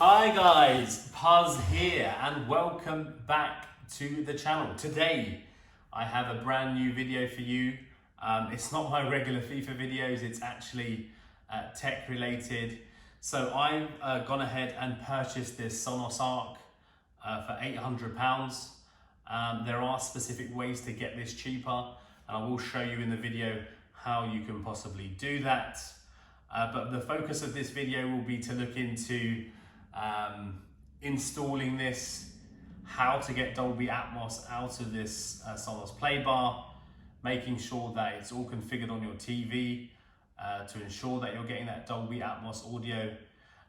Hi guys, Puz here and welcome back to the channel. Today I have a brand new video for you. It's not my regular FIFA videos, it's actually tech related. So I've gone ahead and purchased this Sonos Arc for £800. There are specific ways to get this cheaper and I will show you in the video how you can possibly do that. But the focus of this video will be to look into installing this, how to get Dolby Atmos out of this Sonos Play Bar, making sure that it's all configured on your TV to ensure that you're getting that Dolby Atmos audio.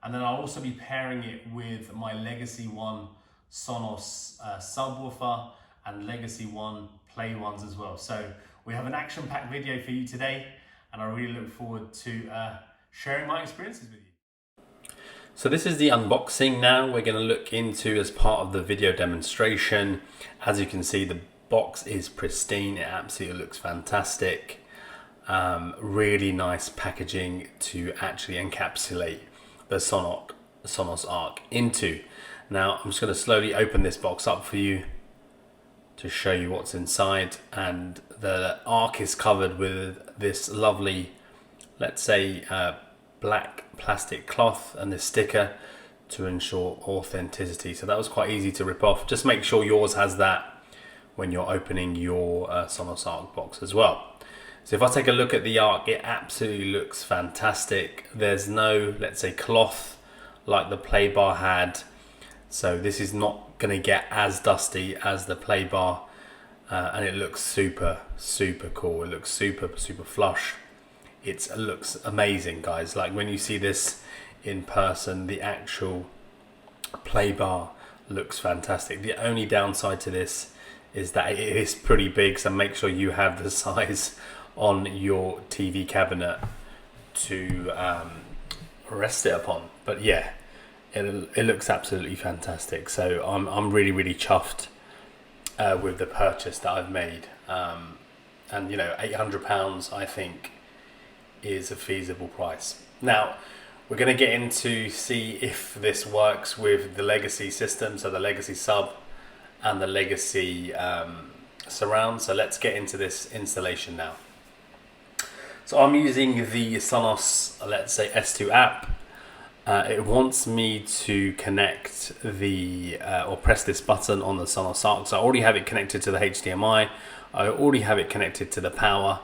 And then I'll also be pairing it with my Legacy One Sonos subwoofer and Legacy One Play ones as well. So we have an action-packed video for you today and I really look forward to sharing my experiences with you. So this is the unboxing now. We're going to look into as part of the video demonstration. As you can see, the box is pristine. It absolutely looks fantastic. Really nice packaging to actually encapsulate the Sonos Arc into. Now I'm just going to slowly open this box up for you to show you what's inside. And the Arc is covered with this lovely, let's say, black plastic cloth and this sticker to ensure authenticity. So that was quite easy to rip off. Just make sure yours has that when you're opening your Sonos Arc box as well. So if I take a look at the Arc, it absolutely looks fantastic. There's no, let's say, cloth like the Play Bar had. So this is not going to get as dusty as the Play Bar. And it looks super cool. It looks super flush. It looks amazing, guys. Like when you see this in person, the actual Play Bar looks fantastic. The only downside to this is that it is pretty big, so make sure you have the size on your TV cabinet to rest it upon. But yeah, it looks absolutely fantastic. So I'm really chuffed with the purchase that I've made. And you know, £800 I think is a feasible price. Now we're going to get into see if this works with the Legacy system, so the Legacy sub and the Legacy surround. So let's get into this installation now. So I'm using the Sonos, let's say, S2 app. It wants me to connect the or press this button on the Sonos Arc. So I already have it connected to the HDMI. I already have it connected to the power.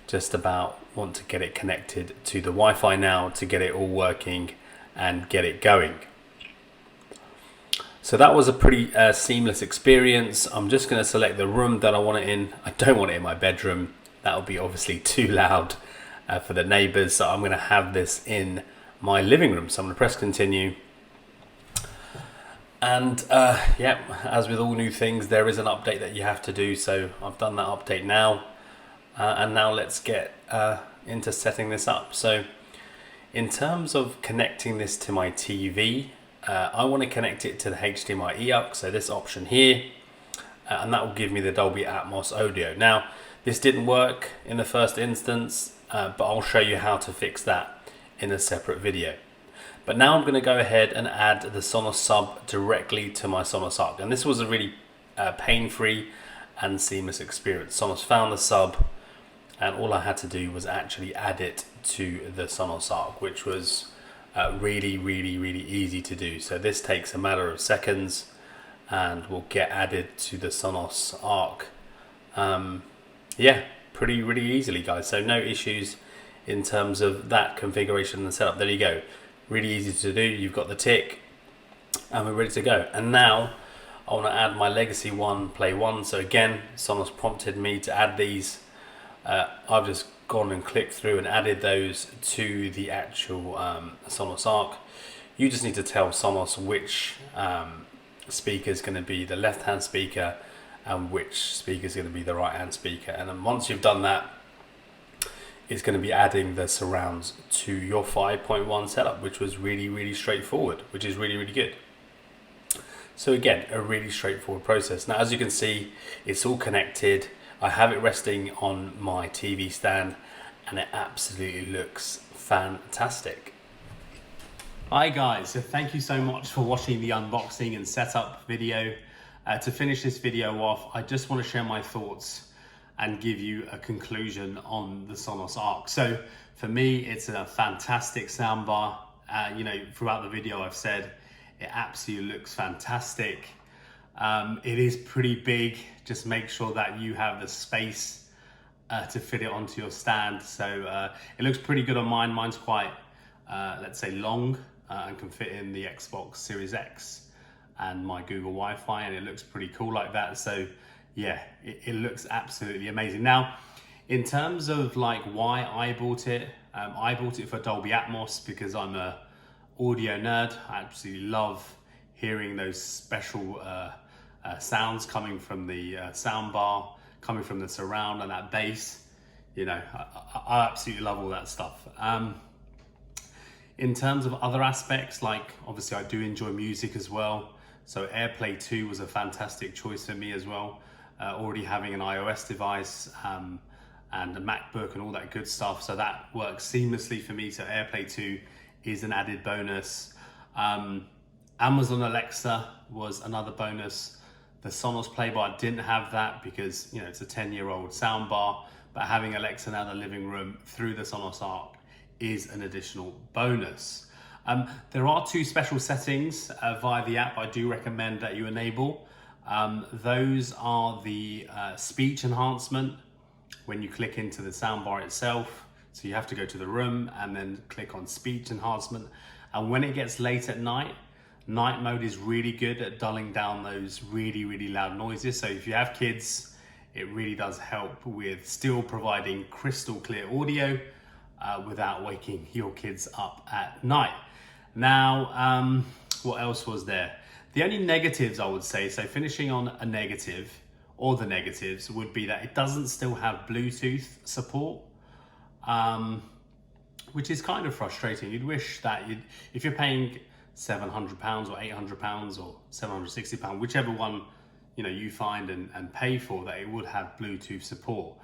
Just about want to get it connected to the Wi-Fi now to get it all working and get it going. So that was a pretty seamless experience. I'm just going to select the room that I want it in. I don't want it in my bedroom. That would be obviously too loud for the neighbors. So I'm going to have this in my living room. So I'm going to press continue. And yeah, as with all new things, there is an update that you have to do. So I've done that update now. And now let's get into setting this up. So in terms of connecting this to my TV, I want to connect it to the HDMI eARC, so this option here, and that will give me the Dolby Atmos audio. Now this didn't work in the first instance, but I'll show you how to fix that in a separate video. But now I'm going to go ahead and add the Sonos sub directly to my Sonos Arc, and this was a really pain-free and seamless experience. Sonos found the sub and all I had to do was actually add it to the Sonos Arc, which was really easy to do. So this takes a matter of seconds and will get added to the Sonos Arc. Yeah, really easily, guys. So no issues in terms of that configuration and setup. There you go. Really easy to do. You've got the tick and we're ready to go. And now I want to add my Legacy One Play One. So again, Sonos prompted me to add these. I've just gone and clicked through and added those to the actual Sonos Arc. You just need to tell Sonos which speaker is going to be the left hand speaker and which speaker is going to be the right hand speaker. And then once you've done that, it's going to be adding the surrounds to your 5.1 setup, which was really straightforward, which is really good. So again, a really straightforward process. Now as you can see, it's all connected. I have it resting on my TV stand and it absolutely looks fantastic. Hi guys, so thank you so much for watching the unboxing and setup video. To finish this video off, I just want to share my thoughts and give you a conclusion on the Sonos Arc. So for me, it's a fantastic soundbar. Throughout the video I've said it absolutely looks fantastic. It is pretty big. Just make sure that you have the space to fit it onto your stand. So it looks pretty good on mine. Mine's quite, let's say, long and can fit in the Xbox Series X and my Google Wi-Fi, and it looks pretty cool like that. So yeah, it looks absolutely amazing. Now, in terms of like why I bought it for Dolby Atmos because I'm a audio nerd. I absolutely love hearing those special sounds coming from the soundbar, coming from the surround and that bass. You know, I absolutely love all that stuff. In terms of other aspects, like obviously I do enjoy music as well. So AirPlay 2 was a fantastic choice for me as well. Already having an iOS device and a MacBook and all that good stuff. So that works seamlessly for me. So AirPlay 2 is an added bonus. Amazon Alexa was another bonus. The Sonos Playbar didn't have that because, you know, it's a 10-year-old soundbar, but having Alexa now in the living room through the Sonos Arc is an additional bonus. There are two special settings via the app I do recommend that you enable. Those are the speech enhancement when you click into the soundbar itself. So you have to go to the room and then click on speech enhancement. And when it gets late at night mode is really good at dulling down those really, really loud noises. So if you have kids, it really does help with still providing crystal clear audio without waking your kids up at night. Now, what else was there? The only negatives I would say, so finishing on a negative, or the negatives, would be that it doesn't still have Bluetooth support, which is kind of frustrating. You'd wish that if you're paying £700 or £800 or £760, whichever one you find and pay for, that it would have Bluetooth support.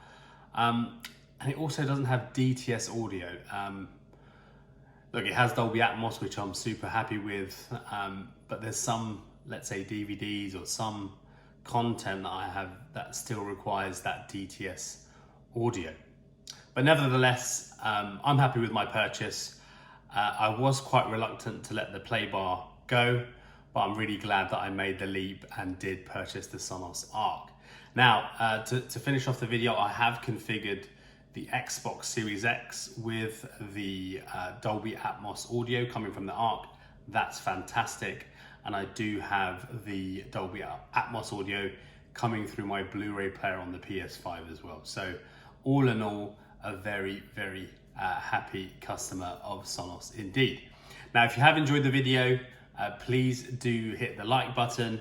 And it also doesn't have DTS audio. Look, it has Dolby Atmos, which I'm super happy with, but there's some, let's say, DVDs or some content that I have that still requires that DTS audio. But nevertheless, I'm happy with my purchase. I was quite reluctant to let the Playbar go, but I'm really glad that I made the leap and did purchase the Sonos Arc. Now, to finish off the video, I have configured the Xbox Series X with the Dolby Atmos audio coming from the Arc. That's fantastic. And I do have the Dolby Atmos audio coming through my Blu-ray player on the PS5 as well. So all in all, a very, very happy customer of Sonos indeed. Now, if you have enjoyed the video, please do hit the like button.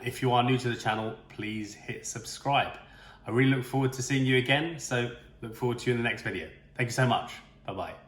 If you are new to the channel, please hit subscribe. I really look forward to seeing you again. So look forward to you in the next video. Thank you so much. Bye-bye.